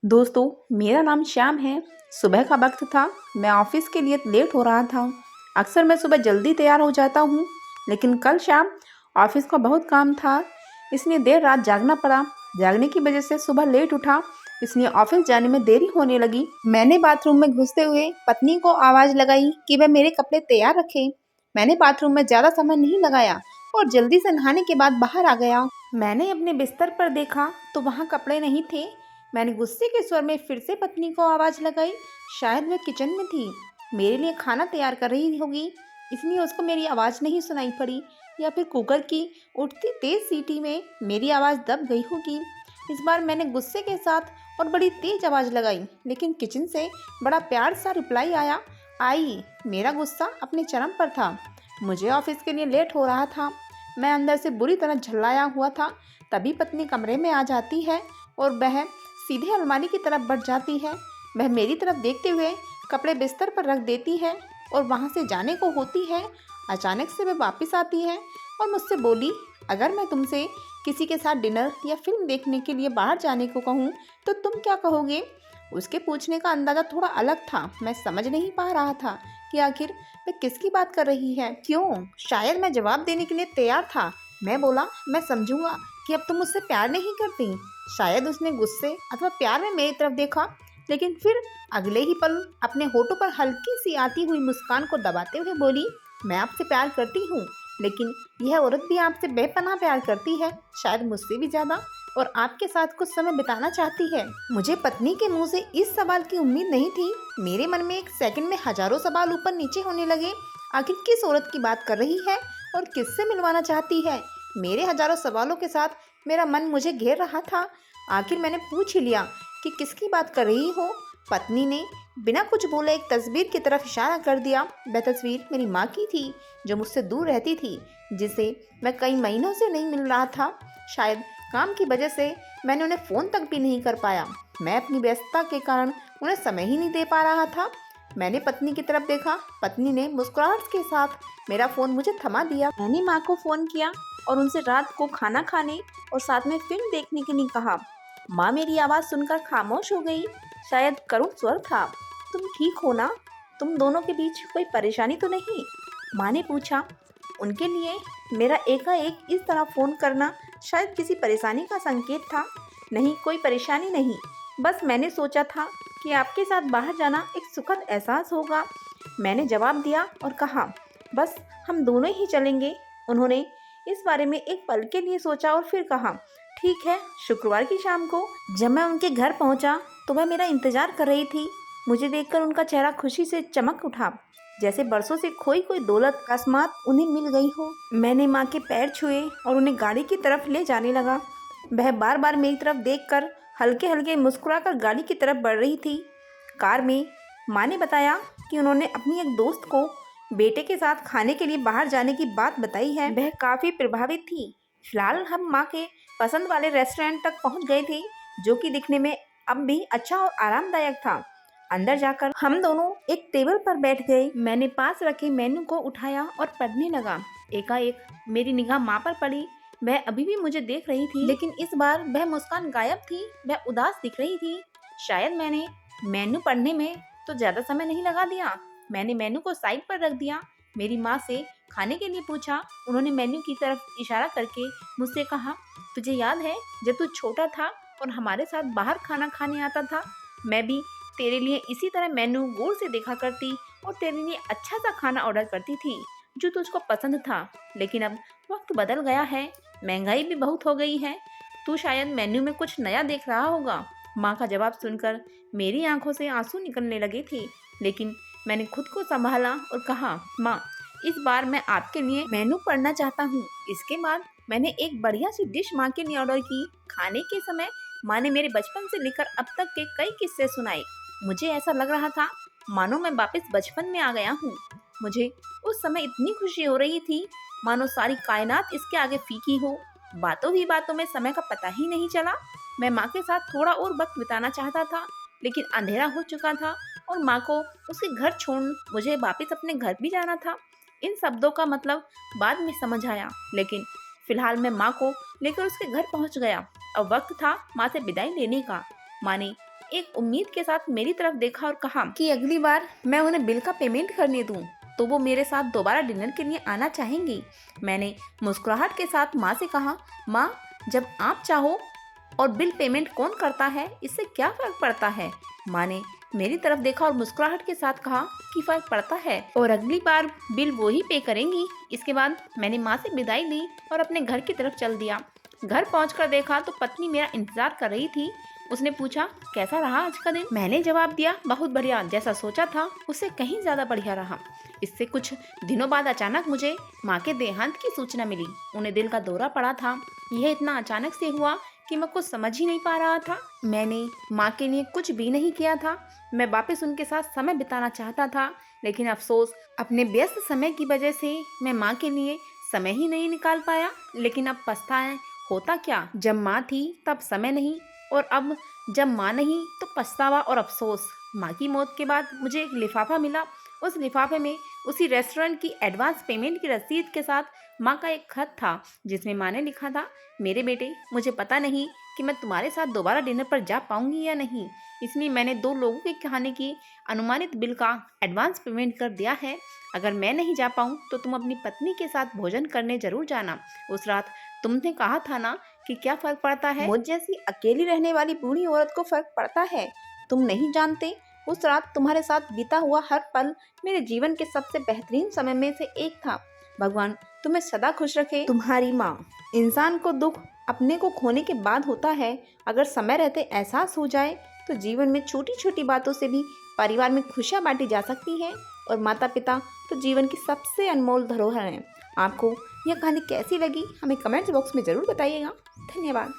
दोस्तों, मेरा नाम श्याम है। सुबह का वक्त था। मैं ऑफिस के लिए लेट हो रहा था। अक्सर मैं सुबह जल्दी तैयार हो जाता हूँ, लेकिन कल शाम ऑफिस का बहुत काम था, इसलिए देर रात जागना पड़ा। जागने की वजह से सुबह लेट उठा, इसलिए ऑफिस जाने में देरी होने लगी। मैंने बाथरूम में घुसते हुए पत्नी को आवाज़ लगाई कि वह मेरे कपड़े तैयार रखे। मैंने बाथरूम में ज़्यादा समय नहीं लगाया और जल्दी से नहाने के बाद बाहर आ गया। मैंने अपने बिस्तर पर देखा तो वहाँ कपड़े नहीं थे। मैंने गुस्से के स्वर में फिर से पत्नी को आवाज़ लगाई। शायद वह किचन में थी, मेरे लिए खाना तैयार कर रही होगी, इसलिए उसको मेरी आवाज़ नहीं सुनाई पड़ी, या फिर कुकर की उठती तेज़ सीटी में मेरी आवाज़ दब गई होगी। इस बार मैंने गुस्से के साथ और बड़ी तेज़ आवाज़ लगाई, लेकिन किचन से बड़ा प्यार सा रिप्लाई आया। आई। मेरा गुस्सा अपने चरम पर था। मुझे ऑफिस के लिए लेट हो रहा था। मैं अंदर से बुरी तरह झल्लाया हुआ था। तभी पत्नी कमरे में आ जाती है और वह सीधे अलमारी की तरफ बढ़ जाती है। वह मेरी तरफ देखते हुए कपड़े बिस्तर पर रख देती है और वहाँ से जाने को होती है। अचानक से वह वापस आती है और मुझसे बोली, अगर मैं तुमसे किसी के साथ डिनर या फिल्म देखने के लिए बाहर जाने को कहूँ तो तुम क्या कहोगे? उसके पूछने का अंदाज़ा थोड़ा अलग था। मैं समझ नहीं पा रहा था कि आखिर वह किसकी बात कर रही है। क्यों? शायद मैं जवाब देने के लिए तैयार था। मैं बोला, मैं समझूंगा कि अब तुम मुझसे प्यार नहीं करती। शायद उसने गुस्से अथवा प्यार में मेरी तरफ देखा, लेकिन फिर अगले ही पल अपने होठों पर हल्की सी आती हुई मुस्कान को दबाते हुए बोली, मैं आपसे प्यार करती हूँ, लेकिन यह औरत भी आपसे बेपनाह प्यार करती है, शायद मुझसे भी ज़्यादा, और आपके साथ कुछ समय बिताना चाहती है। मुझे पत्नी के मुंह से इस सवाल की उम्मीद नहीं थी। मेरे मन में एक सेकंड में हजारों सवाल ऊपर नीचे होने लगे। आखिर किस औरत की बात कर रही है और किससे मिलवाना चाहती है? मेरे हजारों सवालों के साथ मेरा मन मुझे घेर रहा था। आखिर मैंने पूछ ही लिया कि किसकी बात कर रही हो। पत्नी ने बिना कुछ बोले एक तस्वीर की तरफ इशारा कर दिया। वह तस्वीर मेरी माँ की थी, जो मुझसे दूर रहती थी, जिसे मैं कई महीनों से नहीं मिल रहा था। शायद काम की वजह से मैंने उन्हें फ़ोन तक भी नहीं कर पाया। मैं अपनी व्यस्तता के कारण उन्हें समय ही नहीं दे पा रहा था। मैंने पत्नी की तरफ देखा। पत्नी ने मुस्कुराहट के साथ मेरा फ़ोन मुझे थमा दिया। मैंने माँ को फ़ोन किया और उनसे रात को खाना खाने और साथ में फिल्म देखने के लिए कहा। माँ मेरी आवाज़ सुनकर खामोश हो गई। शायद करुण स्वर था। तुम ठीक हो ना? तुम दोनों के बीच कोई परेशानी तो नहीं? माँ ने पूछा। उनके लिए मेरा एकाएक इस तरह फ़ोन करना शायद किसी परेशानी का संकेत था। नहीं, कोई परेशानी नहीं, बस मैंने सोचा था कि आपके साथ बाहर जाना एक सुखद एहसास होगा। मैंने जवाब दिया और कहा, बस हम दोनों ही चलेंगे। उन्होंने इस बारे में एक पल के लिए सोचा और फिर कहा, ठीक है। शुक्रवार की शाम को जब मैं उनके घर पहुंचा तो वह मेरा इंतजार कर रही थी। मुझे देखकर उनका चेहरा खुशी से चमक उठा, जैसे बरसों से खोई कोई दौलत अकस्मात उन्हें मिल गई हो। मैंने माँ के पैर छुए और उन्हें गाड़ी की तरफ ले जाने लगा। वह बार बार मेरी तरफ देखकर हल्के हल्के मुस्कुराकर गाड़ी की तरफ बढ़ रही थी। कार में माँ ने बताया कि उन्होंने अपनी एक दोस्त को बेटे के साथ खाने के लिए बाहर जाने की बात बताई है। वह काफ़ी प्रभावित थी। फिलहाल हम माँ के पसंद वाले रेस्टोरेंट तक पहुँच गए थे, जो कि दिखने में अब भी अच्छा और आरामदायक था। अंदर जाकर हम दोनों एक टेबल पर बैठ गए। मैंने पास रखे मेन्यू को उठाया और पढ़ने लगा। एकाएक मेरी निगाह माँ पर पड़ी। वह अभी भी मुझे देख रही थी, लेकिन इस बार वह मुस्कान गायब थी। वह उदास दिख रही थी। शायद मैंने मेन्यू पढ़ने में तो ज़्यादा समय नहीं लगा दिया। मैंने मेन्यू को साइड पर रख दिया। मेरी माँ से खाने के लिए पूछा। उन्होंने मेन्यू की तरफ इशारा करके मुझसे कहा, तुझे याद है जब तू छोटा था और हमारे साथ बाहर खाना खाने आता था? मैं भी तेरे लिए इसी तरह मेन्यू गौर से देखा करती और तेरे लिए अच्छा सा खाना ऑर्डर करती थी जो तुझको पसंद था। लेकिन अब वक्त बदल गया है, महंगाई भी बहुत हो गई है। तू शायद मेन्यू में कुछ नया देख रहा होगा। माँ का जवाब सुनकर मेरी आंखों से आंसू निकलने लगे थे, लेकिन मैंने खुद को संभाला और कहा, माँ, इस बार मैं आपके लिए मेनू पढ़ना चाहता हूँ। इसके बाद मैंने एक बढ़िया सी डिश माँ के लिए ऑर्डर की। खाने के समय माँ ने मेरे बचपन से लेकर अब तक के कई किस्से सुनाए। मुझे ऐसा लग रहा था मानो मैं वापस बचपन में आ गया हूँ। मुझे उस समय इतनी खुशी हो रही थी मानो सारी कायनात इसके आगे फीकी हो। बातों ही बातों में समय का पता ही नहीं चला। मैं माँ के साथ थोड़ा और वक्त बिताना चाहता था, लेकिन अंधेरा हो चुका था और माँ को उसके घर छोड़ मुझे वापस अपने घर भी जाना था। इन शब्दों का मतलब बाद में समझ आया, लेकिन फिलहाल मैं माँ को लेकर उसके घर पहुँच गया। अब वक्त था माँ से विदाई लेने का। माँ ने एक उम्मीद के साथ मेरी तरफ देखा और कहा कि अगली बार मैं उन्हें बिल का पेमेंट करने दूं तो वो मेरे साथ दोबारा डिनर के लिए आना चाहेंगी। मैंने मुस्कुराहट के साथ माँ से कहा, माँ, जब आप चाहो और बिल पेमेंट कौन करता है, इससे क्या फर्क पड़ता है। माँ ने मेरी तरफ देखा और मुस्कुराहट के साथ कहा कि फर्क पड़ता है और अगली बार बिल वो ही पे करेंगी। इसके बाद मैंने माँ से विदाई ली और अपने घर की तरफ चल दिया। घर पहुंचकर देखा तो पत्नी मेरा इंतजार कर रही थी। उसने पूछा, कैसा रहा आज का दिन। मैंने जवाब दिया, बहुत बढ़िया, जैसा सोचा था उससे कहीं ज्यादा बढ़िया रहा। इससे कुछ दिनों बाद अचानक मुझे माँ के देहांत की सूचना मिली। उन्हें दिल का दौरा पड़ा था। यह इतना अचानक से हुआ कि मैं कुछ समझ ही नहीं पा रहा था। मैंने माँ के लिए कुछ भी नहीं किया था। मैं वापस उनके साथ समय बिताना चाहता था, लेकिन अफसोस अपने व्यस्त समय की वजह से मैं माँ के लिए समय ही नहीं निकाल पाया। लेकिन अब पछताए, होता क्या, जब माँ थी तब समय नहीं, और अब जब माँ नहीं तो पछतावा और अफसोस। माँ की मौत के बाद मुझे एक लिफाफा मिला। उस लिफाफे में उसी रेस्टोरेंट की एडवांस पेमेंट की रसीद के साथ माँ का एक खत था, जिसमें माँ ने लिखा था, मेरे बेटे, मुझे पता नहीं कि मैं तुम्हारे साथ दोबारा डिनर पर जा पाऊंगी या नहीं, इसलिए मैंने 2 लोगों के खाने की अनुमानित बिल का एडवांस पेमेंट कर दिया है। अगर मैं नहीं जा पाऊँ तो तुम अपनी पत्नी के साथ भोजन करने जरूर जाना। उस रात तुमने कहा था ना कि क्या फर्क पड़ता है, मुझ जैसी अकेली रहने वाली बूढ़ी औरत को फर्क पड़ता है। तुम नहीं जानते, उस रात तुम्हारे साथ बीता हुआ हर पल मेरे जीवन के सबसे बेहतरीन समय में से एक था। भगवान तुम्हें सदा खुश रखे, तुम्हारी माँ। इंसान को दुख अपने को खोने के बाद होता है। अगर समय रहते एहसास हो जाए तो जीवन में छोटी छोटी बातों से भी परिवार में खुशियाँ बांटी जा सकती हैं, और माता पिता तो जीवन की सबसे अनमोल धरोहर हैं। आपको यह कहानी कैसी लगी हमें कमेंट्स बॉक्स में ज़रूर बताइएगा। धन्यवाद।